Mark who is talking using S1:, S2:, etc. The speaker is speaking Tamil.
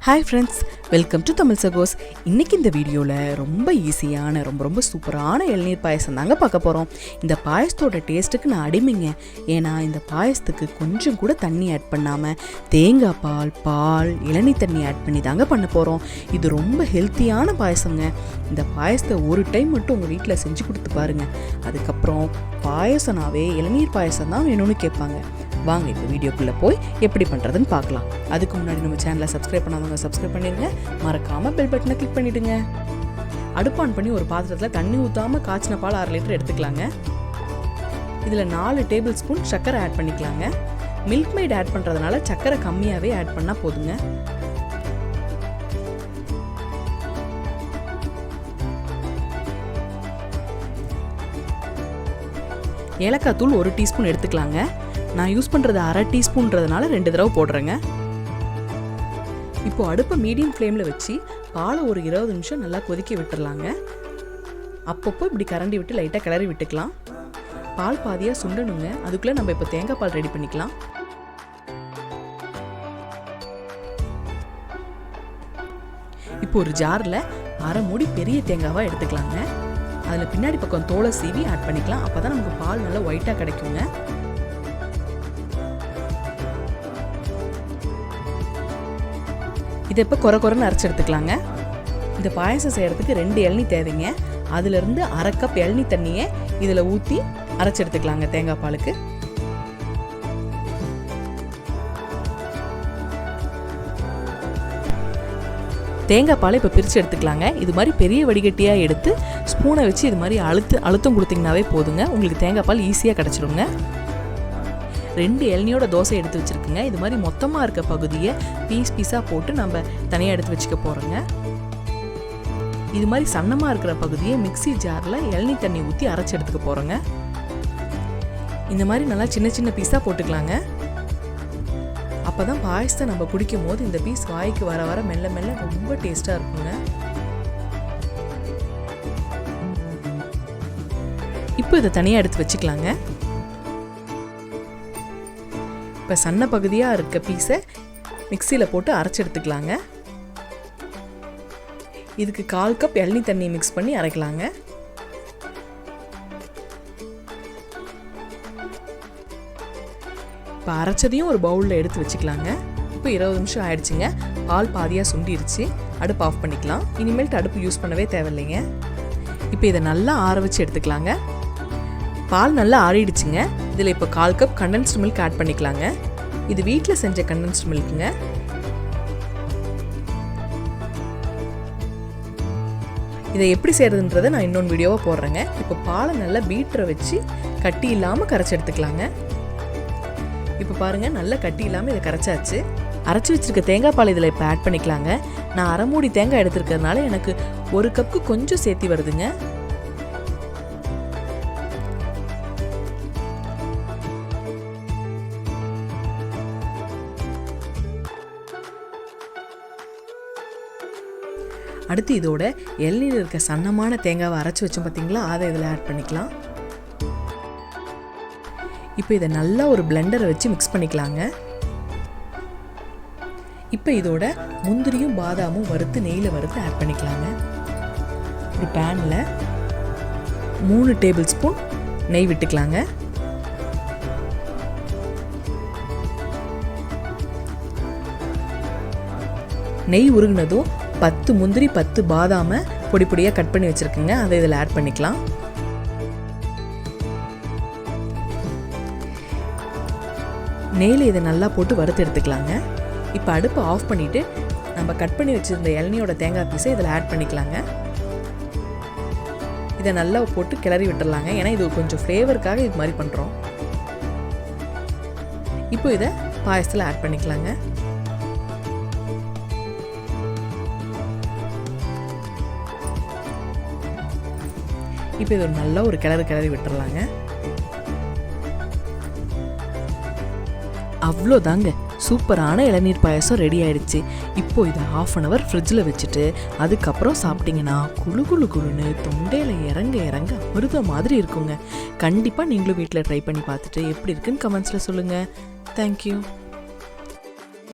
S1: Hi friends, welcome to Tamil Sagos. இன்னைக்கு இந்த வீடியோல ரொம்ப ஈஸியான ரொம்ப சூப்பரான இளநீர் பாயசம் தாங்க பார்க்க போறோம். இந்த பாயசத்தோட டேஸ்ட்டுக்கு நான் அடிமைங்க. ஏன்னா இந்த பாயசத்துக்கு கொஞ்சம் கூட தண்ணி ஆட் பண்ணாம தேங்காய் பால், இளநீர் தண்ணி ஆட் பண்ணி தாங்க பண்ண போறோம். இது ரொம்ப ஹெல்த்தியான பாயசங்க. இந்த பாயசத்தை ஒரு டைம் மட்டும் உங்க வீட்டில் செஞ்சு கொடுத்து பாருங்க. அதுக்கப்புறம் பாயசனாவே இளநீர் பாயசம் தான் வேணும்னு கேட்பாங்க. வாங்க இப்போ வீடியோக்குள்ளே போய் எப்படி பண்ணுறதுன்னு பார்க்கலாம். அதுக்கு முன்னாடி நம்ம சேனலை சப்ஸ்கிரைப் பண்ணாதவங்க சப்ஸ்கிரைப் பண்ணிடுங்க. மறக்காமல் பெல் பட்டனை கிளிக் பண்ணிவிடுங்க. அடுப்பான் பண்ணி ஒரு பாத்திரத்தில் தண்ணி ஊற்றாமல் காய்ச்சின பால் 1/2 லிட்டர் எடுத்துக்கலாங்க. இதில் 4 டேபிள் ஸ்பூன் சர்க்கரை ஆட் பண்ணிக்கலாங்க. மில்க் மெய்ட் ஆட் பண்ணுறதுனால சர்க்கரை கம்மியாகவே ஆட் பண்ணால் போதுங்க. ஏலக்காய் தூள் 1 டீஸ்பூன் எடுத்துக்கலாங்க. நான் யூஸ் பண்ணுறது 1/2 டீஸ்பூன்றதுனால 2 தடவை போடுறேங்க. இப்போ அடுப்பை மீடியம் ஃப்ளேமில் வச்சு பாலை ஒரு 20 நிமிஷம் நல்லா கொதிக்க விட்டுடலாங்க. அப்பப்போ இப்படி கரண்டி விட்டு லைட்டாக கிளறி விட்டுக்கலாம். பால் பாதியாக சுண்டணுங்க. அதுக்குள்ளே நம்ம இப்போ தேங்காய் பால் ரெடி பண்ணிக்கலாம். இப்போ ஒரு ஜாரில் 1/2 மூடி பெரிய தேங்காவாக எடுத்துக்கலாங்க. அதில் பின்னாடி பக்கம் தோலை சீவி ஆட் பண்ணிக்கலாம். அப்போ தான் நமக்கு பால் நல்லா ஒயிட்டாக கிடைக்குங்க. இதை இப்போ குறைன்னு அரைச்சி எடுத்துக்கலாங்க. இந்த பாயசம் செய்கிறதுக்கு 2 இளநீ தேவைங்க. அதுலேருந்து 1/2 கப் இளநீ தண்ணியை இதில் ஊற்றி அரைச்சி எடுத்துக்கலாங்க தேங்காய் பாலுக்கு. தேங்காய் பாலை இப்போ பிரித்து எடுத்துக்கலாங்க. இது மாதிரி பெரிய வடிகட்டியாக எடுத்து ஸ்பூனை வச்சு இது மாதிரி அழுத்தம் கொடுத்தீங்கன்னாவே போதுங்க. உங்களுக்கு தேங்காய் பால் ஈஸியாக கிடச்சிருங்க. 2 இளநியோட தோசை எடுத்து வச்சுருக்குங்க. இது மாதிரி மொத்தமாக இருக்க பகுதியை பீஸாக போட்டு நம்ம தனியாக எடுத்து வச்சுக்க போகிறோங்க. இது மாதிரி சன்னமாக இருக்கிற பகுதியை மிக்சி ஜாரில் இளநீ தண்ணி ஊற்றி அரைச்சி எடுத்துக்க போகிறோங்க. இந்த மாதிரி நல்லா சின்ன பீஸாக போட்டுக்கலாங்க. அப்போ தான் பாயசத்தை நம்ம குடிக்கும் போது இந்த பீஸ் வாய்க்கு வர மெல்ல ரொம்ப டேஸ்ட்டாக இருக்குங்க. இப்போ இதை தனியாக எடுத்து வச்சுக்கலாங்க. இப்போ சன்ன பகுதியாக இருக்க பீஸை மிக்சியில் போட்டு அரைச்சி எடுத்துக்கலாங்க. இதுக்கு 1/4 கப் இளநீ தண்ணி மிக்ஸ் பண்ணி அரைக்கலாங்க. இப்போ அரைச்சதையும் ஒரு பவுலில் எடுத்து வச்சுக்கலாங்க. இப்போ 20 நிமிஷம் ஆயிடுச்சுங்க. பால் பாதியாக சுண்டிருச்சு. அடுப்பு ஆஃப் பண்ணிக்கலாம். இனிமேல்ட்டு அடுப்பு யூஸ் பண்ணவே தேவையில்லைங்க. இப்போ இதை நல்லா ஆற வச்சு எடுத்துக்கலாங்க. பால் நல்லா ஆறிடுச்சுங்க. இதில் இப்போ 1/4 கப் கண்டென்ஸ்டு மில்க் ஆட் பண்ணிக்கலாங்க. இது வீட்டில் செஞ்ச கண்டென்ஸ்டு மில்க்குங்க. இதை எப்படி செய்கிறதுன்றதை நான் இன்னொன்று வீடியோவாக போடுறேங்க. இப்போ பாலை நல்லா பீட்டரை வச்சு கட்டி இல்லாமல் கரைச்சி எடுத்துக்கலாங்க. இப்போ பாருங்கள், நல்லா கட்டி இல்லாமல் இதை கரைச்சாச்சு. அரைச்சி வச்சுருக்க தேங்காய் பால் இதில் இப்போ ஆட் பண்ணிக்கலாங்க. நான் 1/2 மூடி தேங்காய் எடுத்துருக்கிறதுனால எனக்கு 1 கப்புக்கு கொஞ்சம் சேர்த்தி வருதுங்க. அடுத்து இதோட இளநீர் இருக்க சன்னமான தேங்காவை அரைச்சி வச்சோம் பார்த்தீங்களா, அதை இதில் ஆட் பண்ணிக்கலாம். இப்போ இதை நல்லா ஒரு பிளெண்டரை வச்சு மிக்ஸ் பண்ணிக்கலாங்க. இப்போ இதோட முந்திரியும் பாதாமும் நெய்யில் வறுத்து ஆட் பண்ணிக்கலாங்க. ஒரு பேனில் 3 டேபிள் ஸ்பூன் நெய் விட்டுக்கலாங்க. நெய் உருகுனதும் 10 முந்திரி 10 பாதாமை பொடியாக கட் பண்ணி வச்சுருக்குங்க. அதை இதில் ஆட் பண்ணிக்கலாம். நெய்யில் இதை நல்லா போட்டு வறுத்து எடுத்துக்கலாங்க. இப்போ அடுப்பை ஆஃப் பண்ணிவிட்டு நம்ம கட் பண்ணி வச்சுருந்த இளநியோட தேங்காய் பீஸை இதில் ஆட் பண்ணிக்கலாங்க. இதை நல்லா போட்டு கிளறி விட்டுடலாங்க. ஏன்னா இது கொஞ்சம் ஃப்ளேவருக்காக இது மாதிரி பண்ணுறோம். இப்போ இதை பாயசத்தில் ஆட் பண்ணிக்கலாங்க. இப்போ இது நல்லா ஒரு கிளறி விட்டுறலாங்க. அவ்வளோதாங்க, சூப்பரான இளநீர் பாயசம் ரெடி ஆயிடுச்சு. இப்போ இதை 1/2 hour ஃப்ரிட்ஜில் வச்சுட்டு அதுக்கப்புறம் சாப்பிட்டீங்கன்னா குளுன்னு தொண்டையில் இறங்க அமிர்தம் மாதிரி இருக்குங்க. கண்டிப்பாக நீங்களும் வீட்டில் ட்ரை பண்ணி பார்த்துட்டு எப்படி இருக்குன்னு கமெண்ட்ஸில் சொல்லுங்கள். தேங்க்யூ.